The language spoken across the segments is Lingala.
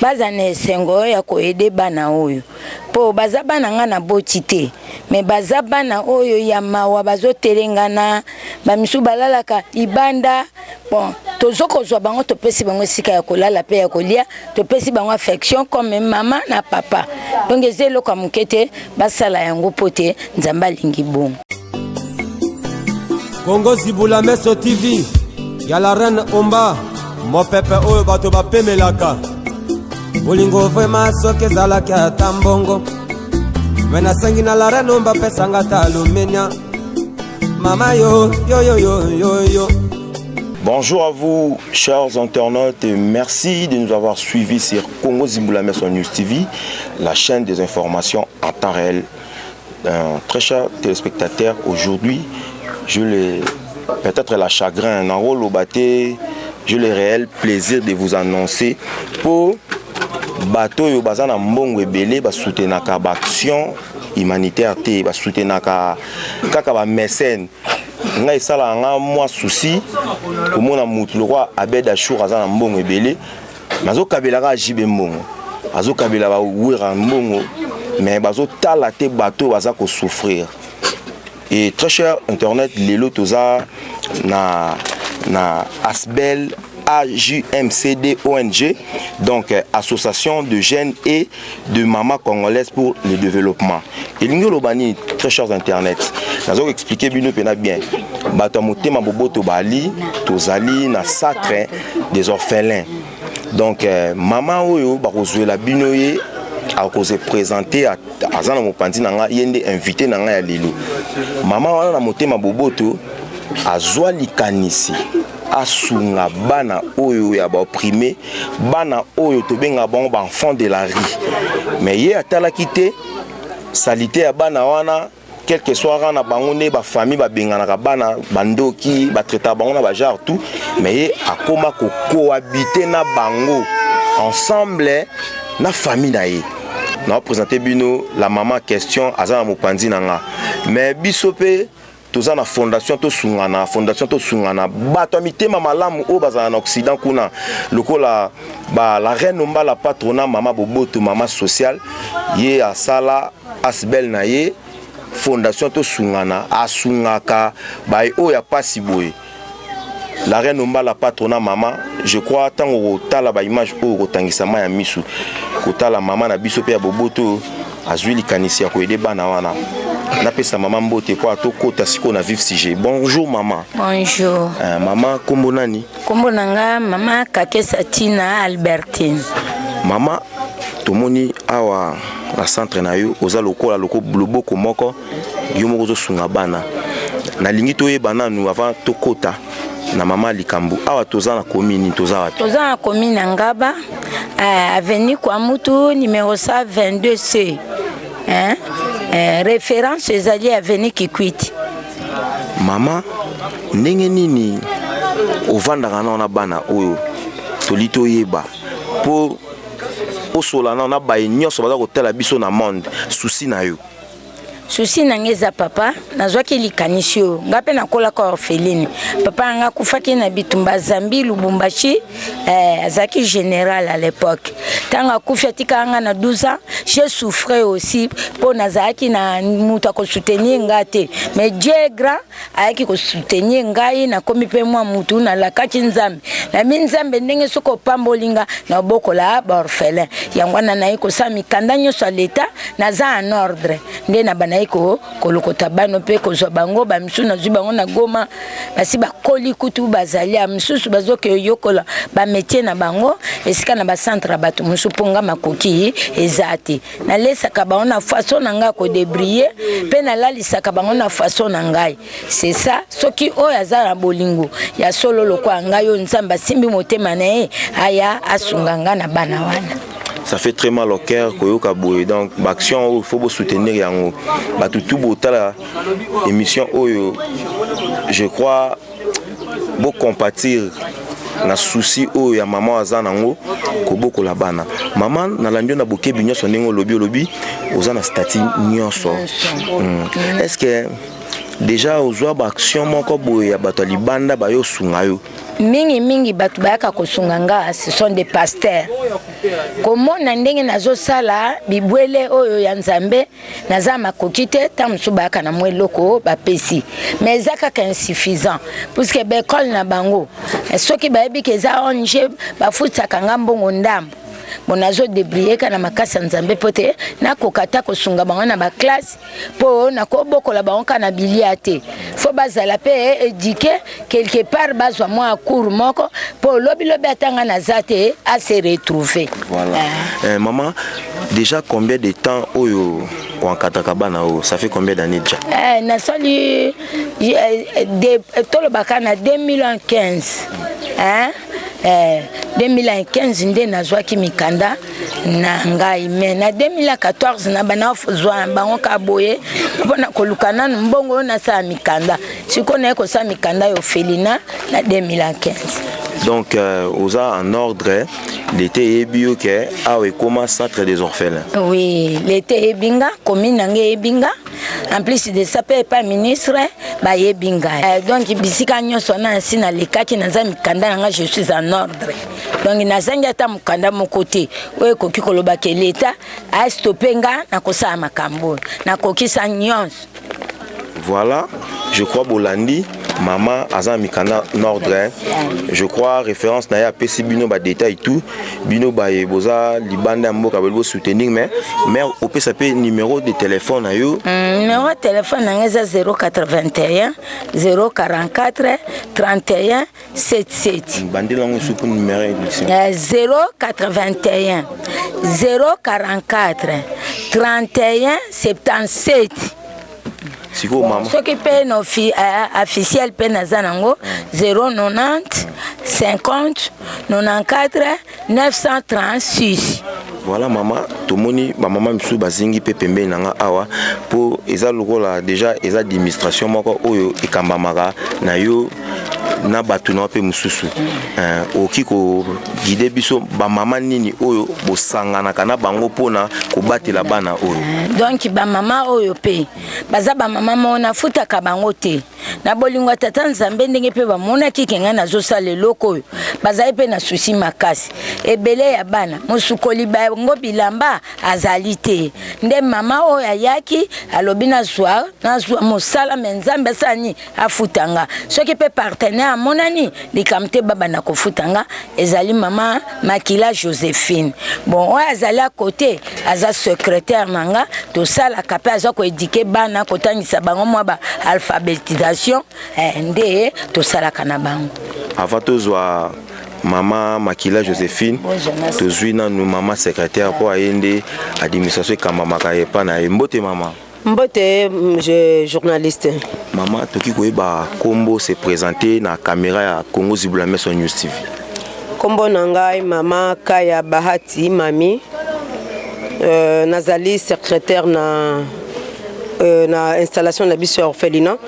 baza na esengo ya koede bana oyo po baza bana nga na boti te me baza bana oyo ya mawa bazotelengana bamisu balalaka libanda bon tozokozwa bango topesi bango esika ya kolala pe ya kolia topesi bango affection comme mama na papa donc ezelo kwa mukete basala yango pote nzamba lingi bongo. Congo Zibula Meso TV ya la reine Omba mo pepe oyo bato bapemelaka bolingo vraiment soki ezalaki ata mbongo me nasengi na la reine Omba pesanga ta alumenia mama yo yo yo yo yo yo. Bonjour à vous, chers internautes, et merci de nous avoir suivis sur Congo Zibula Meso News TV, la chaîne des informations en temps réel. Très chers téléspectateurs, aujourd'hui, je l'ai peut-être la chagrin, en rôle au bâté, je l'ai réel plaisir de vous annoncer pour bateau yo bazana mbongo ebele ba soutenir ka action humanitaire te ba soutenir ka kaka ba mécène ngai sala nga moi souci komona mutu le roi Abed Achour azana mbongo ebele mazo kabela ka jibe mbongo azo kabela ba wira mbongo mais bazo tala te bateau baza ko souffrir. Et très cher internet lelo toza na Asbel AJMCD ONG, donc association de jeunes et de mamans congolaises pour le développement. Et l'ingolo bani très chers internet, nazo expliquer bino pena bien. Bato motema boboto bali tozali na sacre des orphelins. Donc maman oyo ba kozwela bino ye a cause présenté à Azana Mopandi nanga yende invité nanga ya lelo. Maman wana na motema boboto azwa likanisi asunga bana oyo ya ba opprimé bana oyo tobenga bango ba enfant de la rue. Mais ye atala kité salité ya bana wana quel que soit rana bango ne ba famille ba bengana ka bana bandoki ba traita bango na ba genre tout mais ye akoma ko cohabiter na bango ensemble na famille na ye. Na présenté bino la maman question azana mopandi nanga mais bisope toza na fondation to sungana bato mitema malamu o bazana na occident kuna lokola ba la reine Omba la patronat mama boboto mama social ye asala Asbel na ye fondation to sungana asungaka ba o ya pasi boye. La reine Omba la patronat maman, je crois tant au tala ba image au rotangisama ya misu kotala maman na biso pe ya boboto azuli kanisi ya koede bana wana na pesa maman mbote kwa to kota siko na vif sujet. Bonjour maman. Bonjour. Maman kombo nani? Kombo nanga mama Kakesa Tina Albertine. Maman tomoni awa la centre na yo oza lokola loko bloboko moko yo moko zo sunga bana na lingi to yebana nu avant to kota na mama likambu awa toza na commune toza na commune Ngaba avenue kwa mutu numéro 122C hein référence ezali avenue Kikwiti. Mama ndenge nini ovandaka na bana oyo tolito yeba po osola na baye nyonso baza kotala biso na monde souci na yo? Souci nangeza papa nazwaki likanisi yo ngape nakola kwa orpheline papa nga kufaki na bitumba Zambi Lubumbashi azaki général à l'époque tanga kufia tika nga na 12 ans j'ai souffré aussi pour nazaki na muta ko soutenir ngate mais Dieu est grand ayaki ko soutenir ngai na komi pe moi mutu na lakati nzambe na minzambe ndenge soko pambolinga na bokola ba orphelin yangwana na iko sa mikanda nyoso l'état naza en ordre nde na bana iko kolokota bano pe kozwa bango ba misu na zuba ngona Goma basi ba koli kutu bazali amsusu bazoke yokola ba métier na bango esika na ba centre bato musu ponga makoki ezati na lesa ka ba ona façon nanga ko débriller pe na la lisaka bango na façon nangai c'est ça soki oyo azala bolingo ya solo lokwa ngayo nzamba simbi motema na aya asunganga na bana wana. Ça fait très mal au cœur koyoka boye donc l'action il faut soutenir yango batu tout botala émission oyo je crois beau compatir na souci oyo ya maman azana ngo koboko la bana maman na landio na bokebi nyonso ndenge lobi oza na statut nyonso est-ce que déjà ozwa ba action moko boye ya bato libanda ba yo sunga yo mingi bato bayaka kosunga nga ce sont des pasteurs komona ndenge nazosala bibwele oyo ya nzambe naza makoki te ta mosusu bayaka na mwa eloko bapesi mais eza kaka insuffisant puisque baekole na bango soki bayebi ke eza ONG bafutaka nga mbongo ndambo bon nazodébrouiller kana makasi ya nzambe po te nakoka ta kosunga bango na baklasse mpo nakobokola bango kana bilia te fo bazala mpe éduqué quelque part bazwa mwa cour moko mpo lobilobi atanga naza te ase retrouver. Voilà. Maman, déjà combien de temps oyo wankataka bana oyo ça fait combien d'années déjà? Nasali tolobaka na 2015 hein? 2015 nde nazwaki mikanda na ngai mais na 2014 na bana fozwa bango ka boye mpona koluka nanu mbongo na sa mikanda siko na ko sa mikanda yo felina na 2015. Donc aux en ordre l'été ebio que awe comment centre des orphelins. Oui, l'été ebinga commune ngé ebinga en plus de ça pas ministre ba yebinga. Donc bisika nyoso na sina lekaki na za mikanda nga je suis en ordre. Donc nazanga ta mukanda mon côté we koki koloba ke l'état a stoppé nga na kosa makambo na koki sa nyons. Voilà, je crois Bolandi maman azan mikanda nordre je crois référence na ya pesi bino ba détail tout bino ba boza libanda mboka belo soutenir mais au PSP numéro de téléphone na yo numéro de téléphone na 081 044 31 77 bandela ngo suku numéro 081 044 31 77. Ce qui paye nos officiels Penazanango 090 50 94 936. Voilà maman, tout le monde, maman msou bazingi pe pembe nanga awa pour eza lokola déjà eza administration moko oyo ekambamaka na yo na batu na pe mususu okiko guider biso ba mama nini oyo bosangana kana bango pona ko batela bana oyo. Donc ba mama oyo pe baza ba mama mona futa ka bango te na bolingo tata nzambe ndenge pe ba mona kikenga na zo sale loko baza pe na susi makasi ebele ya bana musukoli ba ngo bilamba azali te nde mama oyo ayaki alobi na zwa mosala menzambe sani afutanga soki pe partenaire monani likamte baba na kofutanga ezali mama Makila Joséphine. Bon oyo azali à côté aza secrétaire nanga to sala kapé aza ko éduquer bana kotangisa bango mwa ba alphabétisation nde to sala kana bango avant tozwa Maman Makila Joséphine, tozwina nous maman secrétaire pour ayende administration kamamaka epa na mbote maman. Mbote, je journaliste. Maman toki koyeba kombo se présenter na caméra ya Congo Zibula Meso News TV. Kombo nangai mama Kaya Bahati mami. Nazali secrétaire na installation na biso orphelinat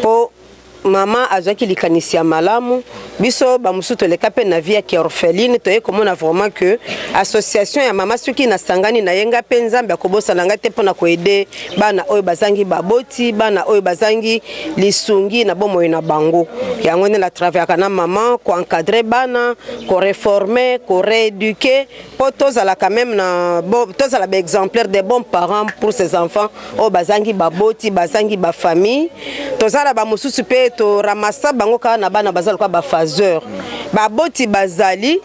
pour Maman azaki likanisia malamu biso ba musuto le kape na vie ki orpheline toye komona vraiment que association ya mama suki na sangani na yenga penzambe akobosa nanga te pona ko aider bana oyo bazangi baboti bana oyo bazangi lisungi na bomo na bango yango ne la travailler kana maman ko encadrer bana ko réformer ko rééduquer pour tous à la quand même na tous à la exemplaire des bons parents pour ces enfants oyo bazangi baboti bazangi ba famille tozala ba mususu pe to ramasa bango ka na bana bazali kwa ba phaseur ba boti bazali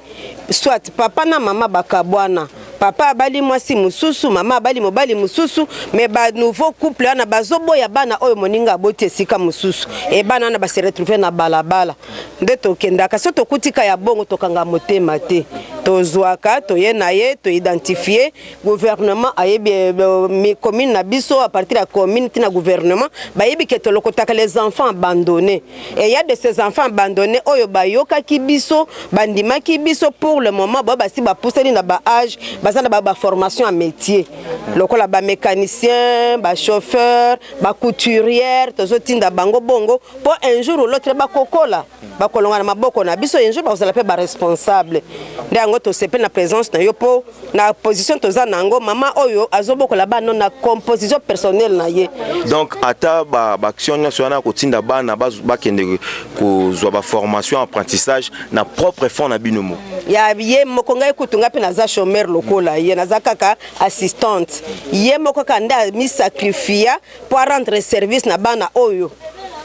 soit papa na mama bakabwana papa abali mwasi mususu mama abali mobali mususu mais ba nouveau couple na bazoboya bana oyo moninga boti esika mususu e bana na ba se retrouver na balabala nde to kendaka so to kutika ya bongo to kanga motema te to zwaka to ye na ye to identifier gouvernement ayebi mi commune na biso à partir de la commune tina gouvernement ba yebi ke to lokotaka les enfants abandonnés et il y a de ces enfants abandonnés oyo bayoka ki biso bandima ki biso pour le moment ba si ba pousseli na ba âge bazana ba formation à métier lokola ba mécanicien, ba chauffeur, ba couturière, tozotinda bango bongo pour un jour ou l'autre ba kokola ba kolonga na maboko na biso un jour ba ozala pe ba responsable ndango to sepe na présence na yo po na position toza nango mama oyo azobokola ba non na composition personnelle na ye. Donc ata ba action nationale ko tinda bana ba kende ko zo ba formation apprentissage na propre fond na binomo ya ye moko ngai kutunga pe na za chômeur lokola ye na za kaka assistante ye moko kanda mi sacrifier pour rendre service na bana oyo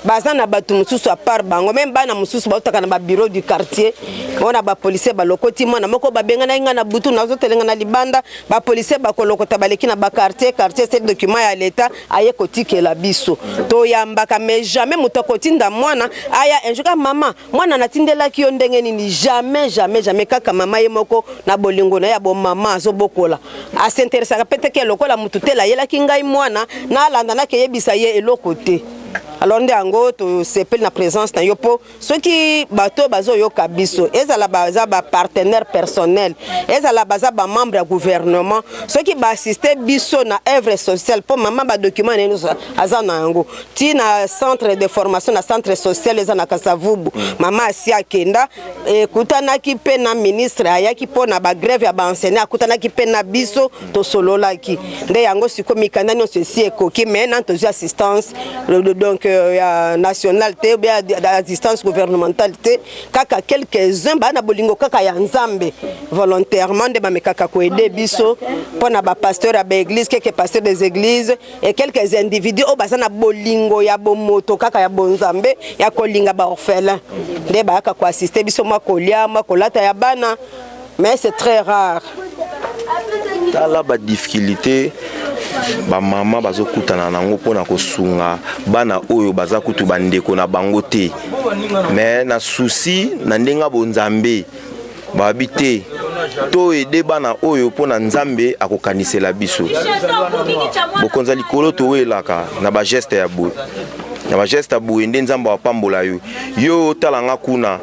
baza na batu mususu à part bango même bana mususu bautaka na ba bureau du quartier ona ba policier ba lokoti mwana moko ba benga na inga na butu na zo telenga na libanda ba policier ba kolokota baleki na ba quartier c'est document ya l'état aye kotike la biso to yambaka mais jamais mutokotinda mwana aya enjuka mama mwana natindela ki yo ndenge nini jamais kaka mama ye moko na bolingo na ya bo mama azobokola asinteresa peteke lokola mututela yela ki ngai mwana na landa na ke yebisa ye elokote. Alors ndango to sepel na présence na yopo ceux qui bato bazo yo kabiso ezala baza ba partenaire personnel ezala baza ba membre ya gouvernement ceux qui ba assister biso na œuvre sociale pour maman ba document nenu azana yango ti na centre de formation na centre social ezana Kasavubu mama asia kenda ekutana ki pe na ministre ayaki po na ba grève ya ba enseignant akutana ki pe na biso to solola ki nde yango siko mikanda nyo ceci ekoki mais na to assistance donc ya nationalité bien d'assistance gouvernementalité kaka quelques-uns bana bolingo kaka ya nzambe volontairement de bamekaka ko aider biso pona ba pasteur ya ba église quelques pasteurs des églises et quelques individus au basana bolingo ya bomoto kaka ya bonzambe ya kolinga ba orphelin de ba kaka ko assister biso makolia makolata ya bana mais c'est très rare. Tala ba difficulté ba mama bazo kutana nango pona ko sunga bana oyo baza kutu bandeko na bango te mais na souci na ndenga bonzambe ba habité to ede bana oyo pona nzambe akokanisela biso bokonza likolo to welaka na ba geste ya boye na ba geste ya boye nde nzamba wa pambola yo talanga kuna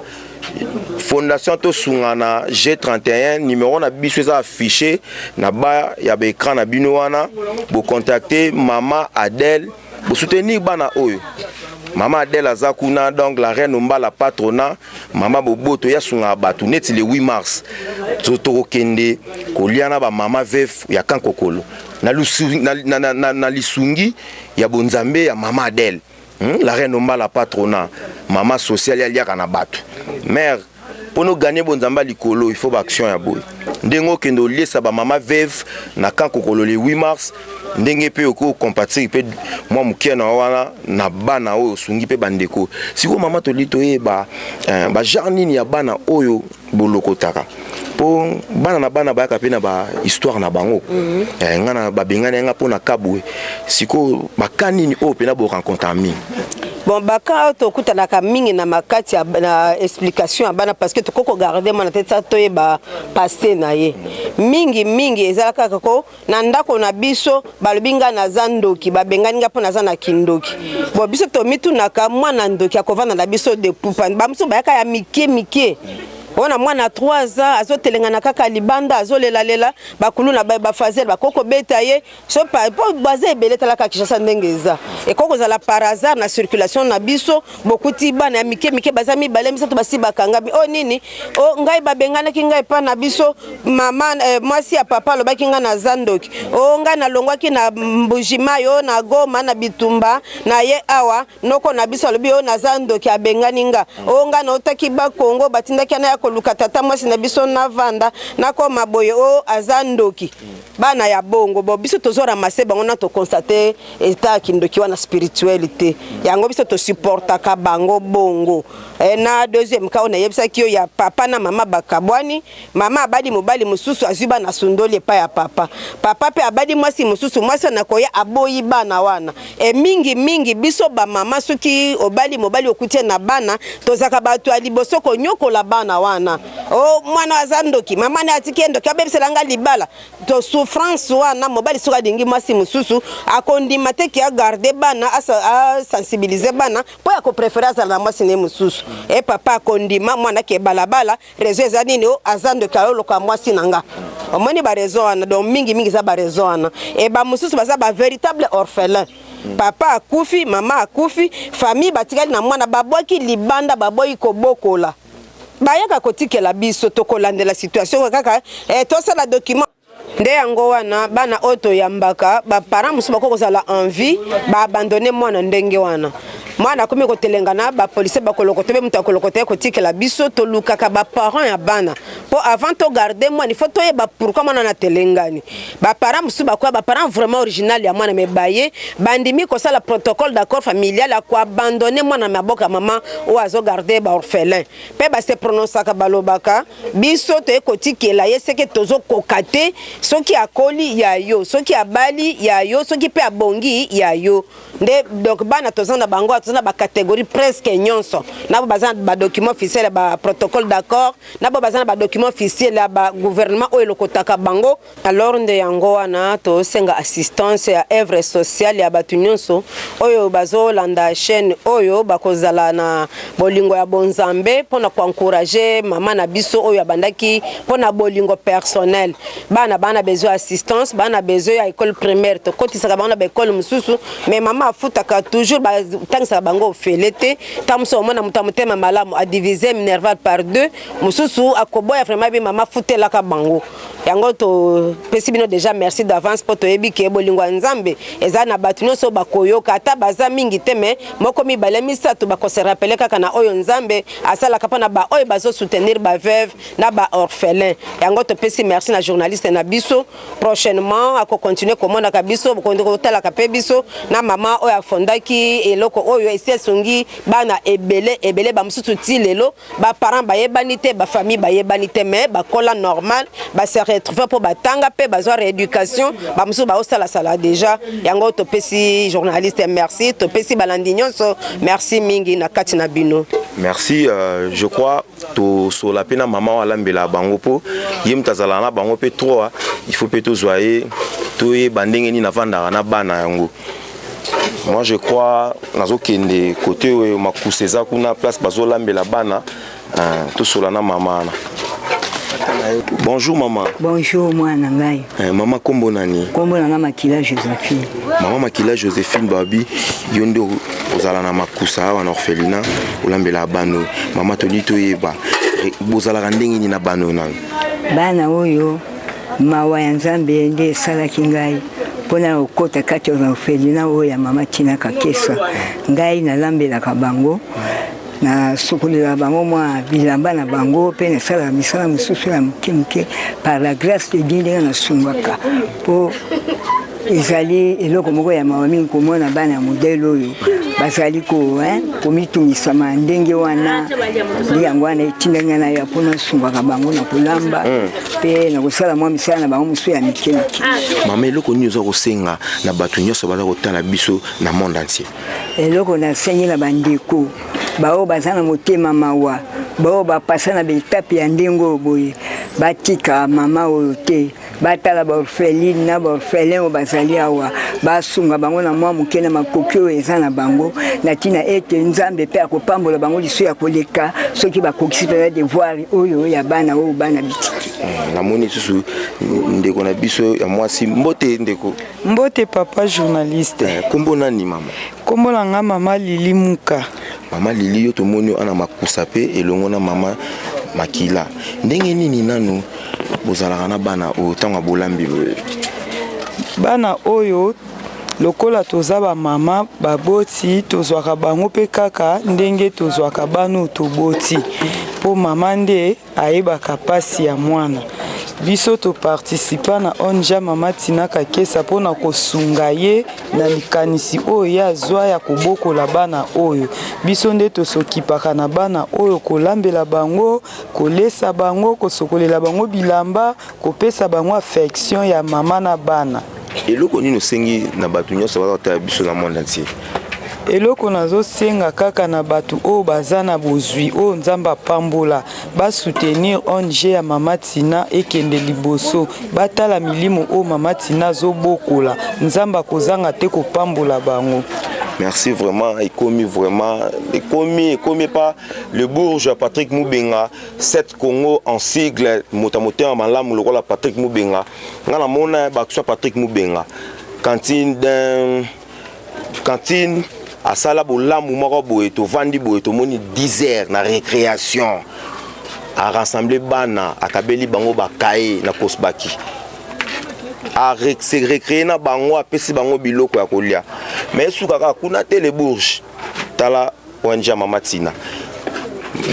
Fondation to sungana G31 numéro na biso eza affiché na ba ya ba écran na bino wana bo contacter Mama Adèle bo soutenir bana oyo Mama Adèle azakuna donc la reine Omba la patronat Mama Boboto ya sunga batu neti le 8 mars to kende koliana ba mama vef ya kankokolo na lisungi ya bonzambe ya Mama Adèle. La reine Omba la patronat mama sociale ya kana batu mère pour nous gagner bonzamba likolo il faut action ya boy ndengo kendo lesa ba mama veuve na kankokolo le 8 mars ndenge pe oko compatir pe moi mukia na wana na bana oyo sungi pe bandeko siko mama to lito ba jarnini ya bana oyo bolokotaka po bana na bana ba ka pe na ba histoire na bango ngana ba bengana nga pona kabwe siko bakanini o pe na bo rencontre mi bon baka to kutana ka mingi na makati ya na explication ya bana parce que to koko garder mana tete to ba passé na ye mingi ezala kaka ko na ndako na biso balobinga na zandoki babengani nga pona za na kindoki bo biso to mitu na ka mwana ndoki akovana na biso de pupa bamso bayaka ya mike ona mwana 3 ans azotelenga na kaka libanda azolela bakulu na ba fazel bakoko beta ye so pa baze beleta la kakishasa ndengeza e koko za la par hasard na circulation na biso bokuti bana ya mike bazami balemi sato basi bakanga o nini o ngai babengana ki ngai pa na biso mama mwasi ya papa lo bakinga na zandoki o ngai na longwaki na mbujima yo na Goma na Bitumba na ye awa noko na biso lobi o na zandoki abengani nga o ngai na otaki ba Kongo batindaki na koluka tata mwasi na biso na vanda na koma boye o azandoki bana ya bongo bo biso tozora mase bango na to constater état kindoki wana spiritualité yango biso to supporta ka bango bongo na deuxième cas on yebisa kiyo ya papa na mama bakabwani mama abadi mobali mususu azuba na sundoli pa ya papa pe abadi mwasi mususu mwasi na koya aboyi bana wana mingi biso ba mama soki obali mobali okutie na bana tozaka batu aliboso ko nyokola bana wana wana o mwana azandoki mama ne atiki ndoki abebiselanga libala to souffrance wana mobali soka dingi mwasi mususu akondima te ki a garder bana a sensibiliser bana po ya ko préférer azala mwasi ne mususu e papa akondima mwana ke balabala réseau eza nini o azandoki aloka mwasi nanga omoni ba raison wana donc mingi za ba raison wana e ba mususu baza ba véritable orphelin papa akufi mama akufi famille batikali na mwana babwaki libanda baboyi kobokola bayaka kotikela biso tokolandela situation kaka tosala document nde yango wana bana oto yambaka ba parents musu bako kozala envie ba abandonner mwana ndenge wana mwana komi kotelengana ba police bakolokote be mutakolokote kotikela biso to lukaka ba parents ya bana po avant to garder mwana il faut to yeba pourquoi mwana na telengani ba parents musu bakwa ba parents vraiment original ya mwana mebaye bandimi ko sala protocole d'accord familial a ko abandonner mwana maboka mama o azo garder ba orphelin pe ba se prononcer ka balobaka biso to ekotikela yeseke tozo kokate soki akoli ya yo soki abali ya yo soki pe abongi ya yo nde donc bana tozana bango tozana ba catégorie presque nyonso nabo bazana ba document officiel ba protocole d'accord nabo bazana ba document officiel ba gouvernement o elokotaka bango alors nde yango wana to senga assistance ya œuvre sociale ya batu nyonso oyo bazo landa chaîne oyo bakozala na bolingo ya bonzambe pona ko encourager mama na biso oyo abandaki pona bolingo personnel bana besoin assistance bana besoin ya école primaire to kotisaka bana ba école mususu mais mama afutaka toujours ba tangisa bango felete tamso mona mutamutema malamu a diviser minerval par 2 mususu akoboya vraiment bi mama futela ka bango yango to pesi bino déjà merci d'avance pour to yebi ke bolingo nzambe eza na batu nyonso bakoyoka ata baza mingi te mais moko mibale misato bakose rappeler kaka na oyo nzambe asala kapana ba oyo bazo soutenir ba veuve na ba orphelin yango to pesi merci na journaliste na biso prochainement ako continuer komona ka biso ko tala ka pe biso na mama oyo afondaki eloko oyo esi songi bana ebele ba mususu ti lelo ba parents ba yebani te ba famille ba yebani te mais ba kola normal ba se retrouver pour ba tanga pe ba zo rééducation ba mususu ba osala sala déjà yango to pesi journaliste merci to pesi balandinyon so merci mingi na kati na bino merci je crois to sur la pena maman wala mbela bango po yim tazala na bango pe 3 il faut peut to zoyer to e bandenge ni na vanda na bana yango. Moi je crois nazo kende côté makuseza kuna place bazola mbela bana to solana mama na. Bonjour maman. Bonjour mwana ngai. Maman kombo nani? Kombo na Makila Joséphine. Maman Makila Joséphine babi yondo ozala na makusa wa orphelina olambela bano. Maman tolito yeba bozala ndenge ni na bano na. Bana oyo mawa ya Nzambe nde salaki ngai. Pona okota kati ya orphelina oyo ya mama Tina Kakesa. Ngai na lambela ka bango. Na sukulela bango mwa bilamba na bango pe na sala misala mususu ya mke par la grâce de Dieu na sungaka po ezali eloko moko ya mawami komona bana modèle oyo bazali ko komitungisa ndenge wana ndi yango wana etindanga na ya pona sungaka bango na kulamba pe na kusala mwa misala na bango mususu ya mike. Mama eloko nini ozo kosenga na batu nyonso baza kotala biso na monde entier? Eloko na sengela bandeko bao bazana motema mawa bao bapasa na betape ya ndengo boye batika mama oyo te batala ba orpheline na ba orphelin bazali awa basunga bango na mwa mukene makoki oyo eza na bango na tina ete Nzambe pe akopambola bango liso ya koleka soki bakokisi pe devoir oyo ya bana oyo bana bitiki. Na moni susu ndeko na biso ya mwasi mbote ndeko. Mbote papa journaliste. Kombo nani mama? Kombo na nga mama Lili Muka. Mama Lili yo to moni ana makusa pe elongo na mama Makila. Ndenge nini nanu bozalaka na bana o tanga bolambi? Bana oyo lokola toza ba mama baboti tozwaka bango pe kaka ndenge tozwaka bano toboti po mama nde ayebaka pasi ya mwana. Biso to participa na onja mama Tina Kakesa pona kosunga ye na likanisi oyo ya zwa ya kobokola bana oyo. Biso nde tosokipaka na bana oyo kolambela bango, kolesa bango, kosokolela bango bilamba, kopesa bango affection ya mama na bana. Eloko nini osengi na batu nyonso baza kotala biso na monde entier? eloko nazosenga kaka na bato oyo baza na bozwi oyo nzambe apambola basoutenir ONG ya Mama Tina ekende liboso batala milimo oyo Mama Tina azobokola nzambe akozanga te kopambola bango. Merci vraiment, et commis pas le bourge Patrick Moubenga, 7 Congo en sigle, motamoté en malam, le rôle Patrick Moubenga. Ngana mona bakso Patrick Moubenga. Cantine à sala bolam moko boye to vandi boye to moni 10 heures na récréation. À rassembler bana, à kabeli bango bakaye na kosbaki. A récréer na bango apesi bango biloko ya kolia. Mais soukaka kuna tele bourge tala ONG Mama Tina.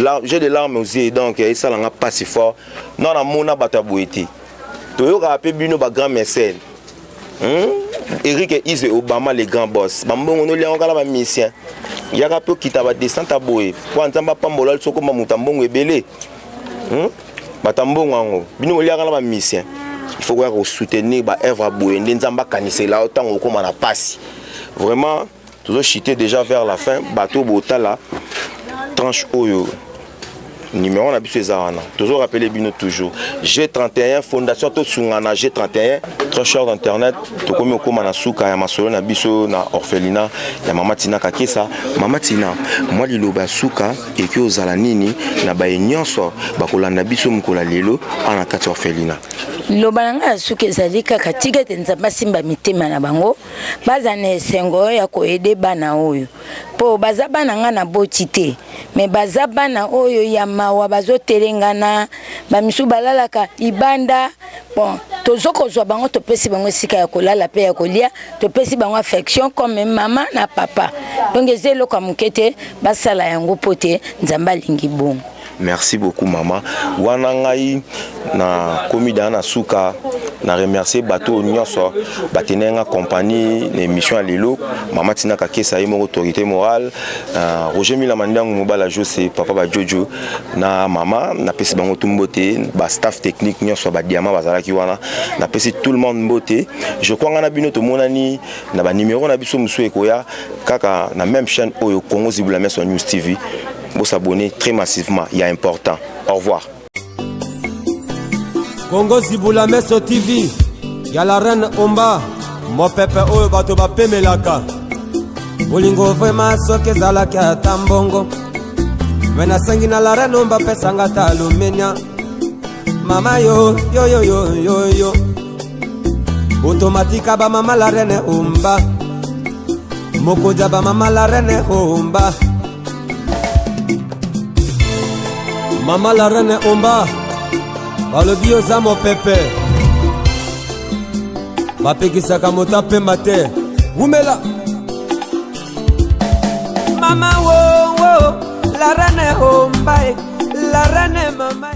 Là j'ai des larmes aux yeux donc ça l'a pas si fort. Non na mona bataboité. Toyoka apé bino ba grand mécène. Eric et Ise Obama les grands boss. Bambongo no lia ngala ba mission. Yaka pe kita ba descente à boye. Kwa nzamba pambola soko mamutambongo ebele. Batambongo ngo. Bino lia ngala ba mission. Il faut soutenir ba œuvre boye nzamba kanise la autant au comme na passe. Vraiment toujours chité déjà vers la fin bateau botala tranche oyo numéro na biso ezana toujours rappeler bino toujours G31 fondation to sungana G31 très cher d'internet to komi okoma na suka ya masolo na biso na orphelinat ya Mama Tina Kakesa. Mama Tina moi liloba suka eki ozala nini na baye nyonso bakolanda biso mukola lelo ana kati orphelinat Lobalanga suka ezali kaka tika te nzamba simba mitema na bango baza na esengo ya koede bana oyo po baza bana nga na boti te me baza bana oyo ya mawa bazotelengana bamisu balalaka ibanda bon tozokozwa bango topesi bango esika ya kolala pe ya kolia topesi bango affection comme mama na papa donc ezelo kwa mukete basala yango pote nzamba lingi bongo. Merci beaucoup maman. Wanangai na komida na suka na remercier bateau nyonso batenenga compagnie l'émission à lelo Mama Tina Kakesa mon autorité morale Roger Milamandangu mobala José papa ba Jojo na mama na pesi bango tumbote ba staff technique nyonso ba diamant bazalaki wana na pesi tout le monde mbote. Je crois ngana bino to monani na ba numéro na biso musu ekoya kaka na même chaîne oyo Congo Zibula sur News TV. Vous s'abonner très massivement, il y a important. Au revoir. Congo Zibula Meso TV, il y a la reine Omba, mon pépé oyo bato ba pemelaka. Bolingo vraiment soke zalaka tambongo. Mena sangi na la reine Omba pesanga talumenya. Mama yo yo yo yo yo yo. Automatique ba mama la reine Omba. Moko ba mama la reine Omba. Mama la reine Omba balobi oza mopepe bapekisaka mota pemba te umela mama wo la reine Omba la reine mama